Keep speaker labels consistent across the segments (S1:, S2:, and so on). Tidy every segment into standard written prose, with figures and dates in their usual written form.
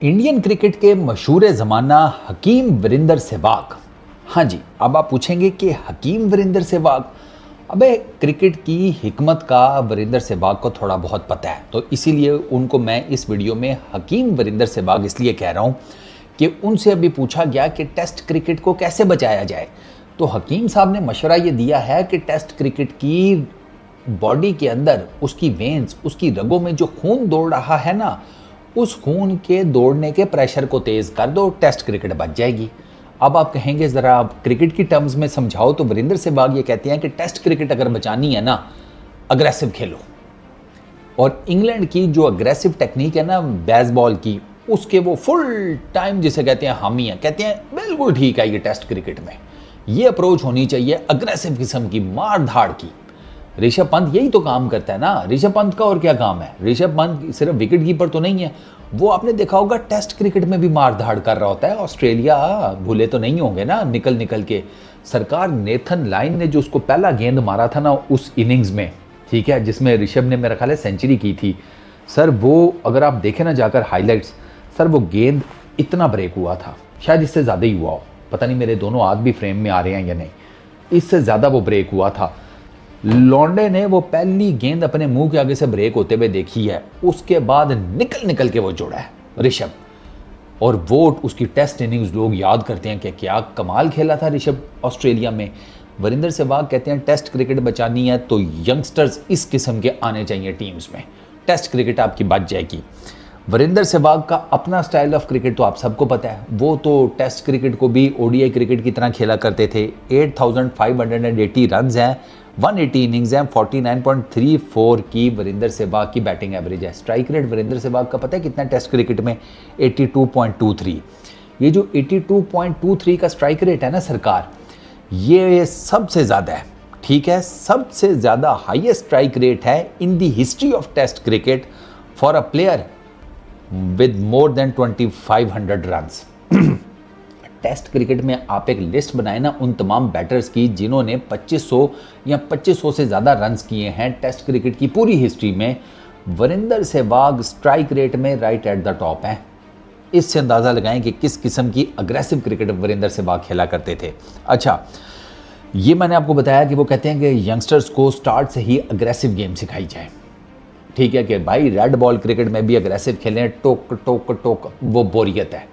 S1: Indian cricket के मशहूर ज़माना हकीम वीरेंद्र सहवाग। हाँ जी, अब आप पूछेंगे कि हकीम वीरेंद्र सहवाग, अबे क्रिकेट की हिकमत का वीरेंद्र सहवाग को थोड़ा बहुत पता है, तो इसीलिए उनको मैं इस वीडियो में हकीम वीरेंद्र सहवाग इसलिए कह रहा हूँ कि उनसे अभी पूछा गया कि टेस्ट क्रिकेट को कैसे बचाया जाए, तो हकीम साहब ने मशवरा ये दिया है कि टेस्ट क्रिकेट की बॉडी के अंदर उसकी वेन्स, उसकी रगों में जो खून दौड़ रहा है ना, उस खून के दौड़ने के प्रेशर को तेज़ कर दो, टेस्ट क्रिकेट बच जाएगी। अब आप कहेंगे ज़रा आप क्रिकेट की टर्म्स में समझाओ, तो वीरेंद्र सहवाग ये कहते हैं कि टेस्ट क्रिकेट अगर बचानी है ना, अग्रेसिव खेलो। और इंग्लैंड की जो अग्रेसिव टेक्निक है ना बेसबॉल की, उसके वो फुल टाइम जिसे कहते हैं हामी है, कहते हैं बिल्कुल ठीक है ये टेस्ट क्रिकेट में ये अप्रोच होनी चाहिए अग्रेसिव किस्म की, मार धाड़ की। ऋषभ पंत यही तो काम करता है ना। ऋषभ पंत का और क्या काम है? ऋषभ पंत सिर्फ विकेट कीपर तो नहीं है, वो आपने देखा होगा टेस्ट क्रिकेट में भी मार धाड़ कर रहा होता है। ऑस्ट्रेलिया भूले तो नहीं होंगे ना निकल निकल के। सरकार नेथन लाइन ने जो उसको पहला गेंद मारा था ना उस इनिंग्स में, ठीक है, जिसमें ऋषभ ने मेरा ख्याल है सेंचुरी की थी, सर वो अगर आप देखें ना जाकर हाईलाइट्स, सर वो गेंद इतना ब्रेक हुआ था, शायद इससे ज़्यादा ही हुआ हो, पता नहीं मेरे दोनों हाथ भी फ्रेम में आ रहे हैं या नहीं, इससे ज़्यादा वो ब्रेक हुआ था। लॉन्डे ने वो पहली गेंद अपने मुंह के आगे से ब्रेक होते हुए देखी है, उसके बाद निकल निकल के वो जोड़ा है ऋषभ, और वो उसकी टेस्ट इनिंग्स लोग याद करते हैं कि क्या कमाल खेला था ऋषभ ऑस्ट्रेलिया में। वीरेंद्र सहवाग कहते हैं टेस्ट क्रिकेट बचानी है तो यंगस्टर्स इस किस्म के आने चाहिए टीम्स में, टेस्ट क्रिकेट आपकी बच जाएगी। वीरेंद्र सहवाग का अपना स्टाइल ऑफ क्रिकेट तो आप सबको पता है, वो तो टेस्ट क्रिकेट को भी ओडीआई क्रिकेट की तरह खेला करते थे। 8580 रन्स हैं, 180 इनिंग्स हैं, 49.34 की वीरेंद्र सहवाग की बैटिंग एवरेज है। स्ट्राइक रेट वीरेंद्र सहवाग का पता है कितना टेस्ट क्रिकेट में? 82.23। ये जो 82.23 का स्ट्राइक रेट है ना सरकार, ये सबसे ज़्यादा है, ठीक है, सबसे ज़्यादा हाईएस्ट स्ट्राइक रेट है in the history of test cricket for a player with more than 2500 runs. Test cricket में आप एक लिस्ट बनाए ना उन तमाम बैटर्स की जिन्होंने 2500 या 2500 से ज़्यादा रन्स किए हैं टेस्ट क्रिकेट की पूरी हिस्ट्री में, वीरेंद्र सहवाग स्ट्राइक रेट में राइट एट द टॉप हैं। इससे अंदाज़ा लगाएं कि किस किस्म की अग्रेसिव क्रिकेट वीरेंद्र सहवाग खेला करते थे। अच्छा, ये मैंने आपको बताया कि वो कहते हैं कि यंगस्टर्स को स्टार्ट से ही अग्रेसिव गेम सिखाई जाए, ठीक है, कि भाई रेड बॉल क्रिकेट में भी अग्रेसिव खेलें, टोक टोक टोक वो बोरियत है।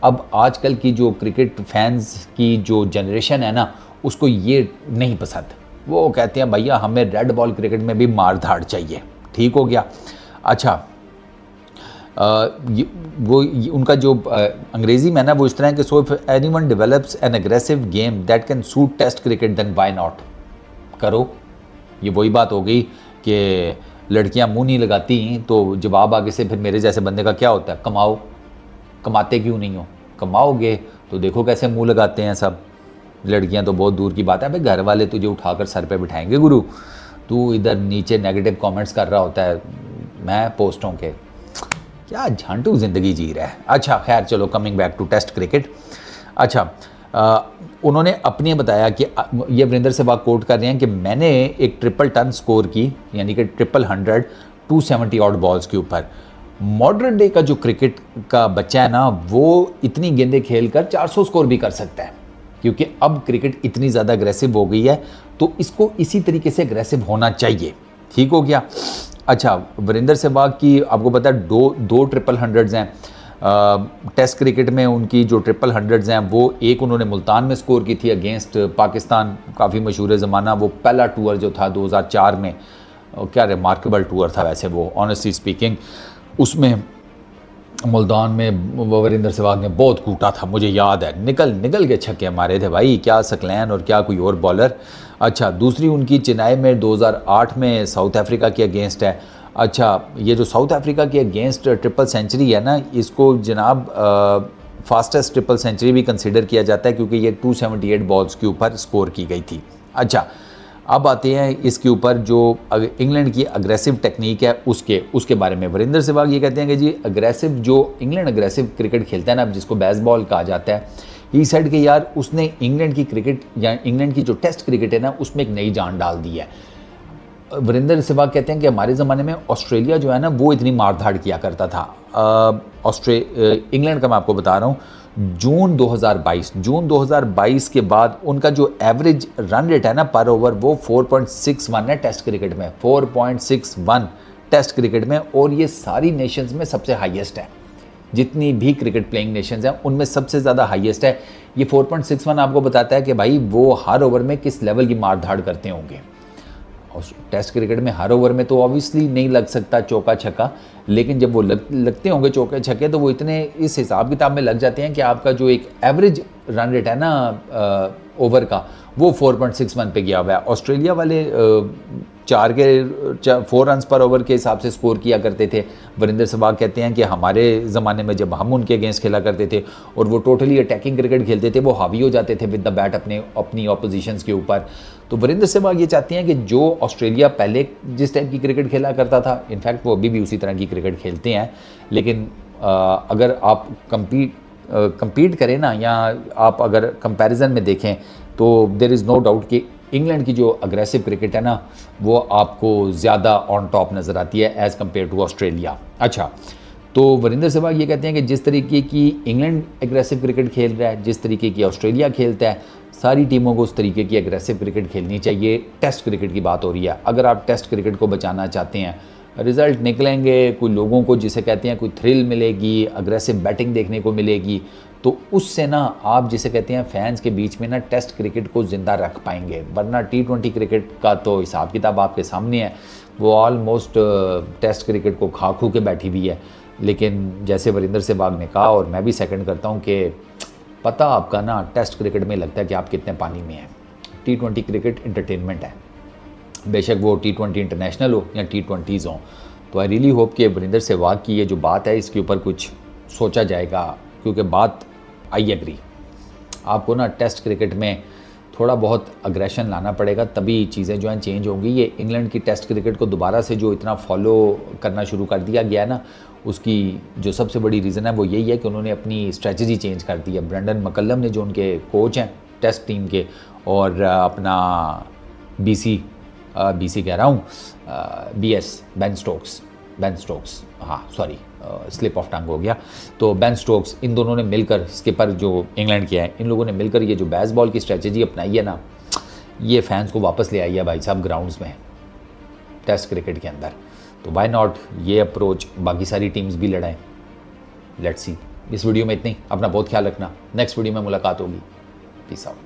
S1: अब आजकल की जो क्रिकेट फैंस की जो जनरेशन है ना, उसको ये नहीं पसंद, वो कहते हैं भैया हमें रेड बॉल क्रिकेट में भी मार धाड़ चाहिए, ठीक हो गया। अच्छा, उनका जो अंग्रेज़ी में ना वो इस तरह है कि so if anyone develops an aggressive game that can suit test cricket then why not. करो, ये वही बात हो गई कि लड़कियां मुंह नहीं लगाती, तो जवाब आगे से फिर मेरे जैसे बंदे का क्या होता है, कमाओ, कमाते क्यों नहीं हो, कमाओगे तो देखो कैसे मुंह लगाते हैं सब। लड़कियां तो बहुत दूर की बात है, भाई घर वाले तुझे उठाकर सर पे बिठाएंगे गुरु, तू इधर नीचे नेगेटिव कमेंट्स कर रहा होता है, मैं पोस्टों के क्या झांटू ज़िंदगी जी रहा है। अच्छा खैर चलो, coming back to test cricket. अच्छा, उन्होंने अपने बताया कि ये वीरेंद्र सहवाग कोट कर रहे हैं कि मैंने एक ट्रिपल टन स्कोर की, यानी कि 100 270 ऑड बॉल्स के ऊपर। मॉडर्न डे का जो क्रिकेट का बच्चा है ना, वो इतनी गेंदें खेलकर 400 स्कोर भी कर सकता है, क्योंकि अब क्रिकेट इतनी ज़्यादा अग्रेसिव हो गई है, तो इसको इसी तरीके से अग्रेसिव होना चाहिए, ठीक हो गया। अच्छा, वीरेंद्र सहवाग की आपको पता है दो ट्रिपल हंड्रेड्स हैं टेस्ट क्रिकेट में। उनकी जो ट्रिपल हंड्रेड्स हैं वो एक उन्होंने मुल्तान में स्कोर की थी अगेंस्ट पाकिस्तान, काफ़ी मशहूर ज़माना, वो पहला टूर जो था 2004 में, क्या रिमार्केबल टूर था वैसे वो, ऑनेस्टली स्पीकिंग, उसमें मुल्तान में वो वीरेंद्र सहवाग ने बहुत कूटा था, मुझे याद है, निकल निकल के छक्के मारे थे भाई, क्या सकलैन और क्या कोई और बॉलर। अच्छा, दूसरी उनकी चेन्नई में 2008 में साउथ अफ्रीका के अगेंस्ट है। अच्छा, ये जो साउथ अफ्रीका के अगेंस्ट ट्रिपल सेंचुरी है ना, इसको जनाब फास्टेस्ट ट्रिपल सेंचुरी भी कंसिडर किया जाता है, क्योंकि ये 278 बॉल्स के ऊपर स्कोर की गई थी। अच्छा, अब आते हैं इसके ऊपर जो इंग्लैंड की अग्रेसिव टेक्निक है उसके बारे में। वीरेंद्र सहवाग ये कहते हैं कि जी अग्रेसिव जो इंग्लैंड अग्रेसिव क्रिकेट खेलता है ना, जिसको बेसबॉल कहा जाता है, ही सेड कि यार उसने इंग्लैंड की क्रिकेट या इंग्लैंड की जो टेस्ट क्रिकेट है ना, उसमें एक नई जान डाल दी है। वीरेंद्र सहवाग कहते हैं कि हमारे ज़माने में ऑस्ट्रेलिया जो है ना वो इतनी मार धाड़ किया करता था। इंग्लैंड का मैं आपको बता रहा हूँ, जून 2022 के बाद उनका जो एवरेज रन रेट है ना पर ओवर वो 4.61 है टेस्ट क्रिकेट में, 4.61 टेस्ट क्रिकेट में, और ये सारी नेशंस में सबसे हाईएस्ट है। जितनी भी क्रिकेट प्लेइंग नेशंस हैं उनमें सबसे ज़्यादा हाईएस्ट है। ये 4.61 आपको बताता है कि भाई वो हर ओवर में किस लेवल की मार धाड़ करते होंगे। और टेस्ट क्रिकेट में हर ओवर में तो ऑब्वियसली नहीं लग सकता चौका छक्का, लेकिन जब वो लगते होंगे चौके छक्के तो वो इतने इस हिसाब किताब में लग जाते हैं कि आपका जो एक एवरेज रन रेट है ना ओवर का वो 4.61 पे गया हुआ है। ऑस्ट्रेलिया वाले 4 रन्स पर ओवर के हिसाब से स्कोर किया करते थे। वीरेंद्र सहवाग कहते हैं कि हमारे ज़माने में जब हम उनके अगेंस्ट खेला करते थे और वो टोटली अटैकिंग क्रिकेट खेलते थे, वो हावी हो जाते थे विद द बैट अपनी ऑपोजिशंस के ऊपर। तो वीरेंद्र सहवाग ये चाहते हैं कि जो ऑस्ट्रेलिया पहले जिस टाइप की क्रिकेट खेला करता था, इनफैक्ट वो अभी भी उसी तरह की क्रिकेट खेलते हैं, लेकिन अगर आप कंपीट करें ना, या आप अगर कंपैरिजन में देखें तो देयर इज़ नो डाउट कि इंग्लैंड की जो अग्रेसिव क्रिकेट है ना वो आपको ज़्यादा ऑन टॉप नज़र आती है एज़ कम्पेयर टू ऑस्ट्रेलिया। अच्छा, तो वीरेंद्र सहवाग ये कहते हैं कि जिस तरीके की इंग्लैंड एग्रेसिव क्रिकेट खेल रहा है, जिस तरीके की ऑस्ट्रेलिया खेलता है, सारी टीमों को उस तरीके की एग्रेसिव क्रिकेट खेलनी चाहिए। टेस्ट क्रिकेट की बात हो रही है, अगर आप टेस्ट क्रिकेट को बचाना चाहते हैं, रिज़ल्ट निकलेंगे, कोई लोगों को जिसे कहते हैं कोई थ्रिल मिलेगी, अग्रेसिव बैटिंग देखने को मिलेगी, तो उससे ना आप जिसे कहते हैं फैंस के बीच में ना टेस्ट क्रिकेट को ज़िंदा रख पाएंगे। वरना T20 क्रिकेट का तो हिसाब किताब आपके सामने है, वो ऑलमोस्ट टेस्ट क्रिकेट को खा खू के बैठी हुई है। लेकिन जैसे वीरेंद्र सहवाग ने कहा, और मैं भी सेकंड करता हूँ, कि पता आपका ना टेस्ट क्रिकेट में लगता है कि आप कितने पानी में हैं। T20 क्रिकेट इंटरटेनमेंट है, बेशक वो T20 इंटरनेशनल हो या T20s हो। तो आई रियली होप कि वीरेंद्र सहवाग की ये जो बात है इसके ऊपर कुछ सोचा जाएगा, क्योंकि बात आई एग्री, आपको ना टेस्ट क्रिकेट में थोड़ा बहुत अग्रेशन लाना पड़ेगा, तभी चीज़ें जो हैं चेंज होंगी। ये इंग्लैंड की टेस्ट क्रिकेट को दोबारा से जो इतना फॉलो करना शुरू कर दिया गया है ना, उसकी जो सबसे बड़ी रीज़न है वो यही है कि उन्होंने अपनी स्ट्रेटजी चेंज कर दी है। ब्रेंडन मैकलम ने, जो उनके कोच हैं टेस्ट टीम के, और अपना BC कह रहा हूँ, BS बेन स्टोक्स, हाँ सॉरी स्लिप ऑफ टंग हो गया, तो बेन स्टोक्स, इन दोनों ने मिलकर, स्किपर जो इंग्लैंड के हैं, इन लोगों ने मिलकर ये जो बेसबॉल की स्ट्रेटजी अपनाई है ना, ये फैंस को वापस ले आई है भाई साहब ग्राउंड्स में टेस्ट क्रिकेट के अंदर। तो व्हाई नॉट ये अप्रोच बाकी सारी टीम्स भी लड़ाएं। Let's see. इस वीडियो में इतनी, अपना बहुत ख्याल रखना, नेक्स्ट वीडियो में मुलाकात होगी। Peace out.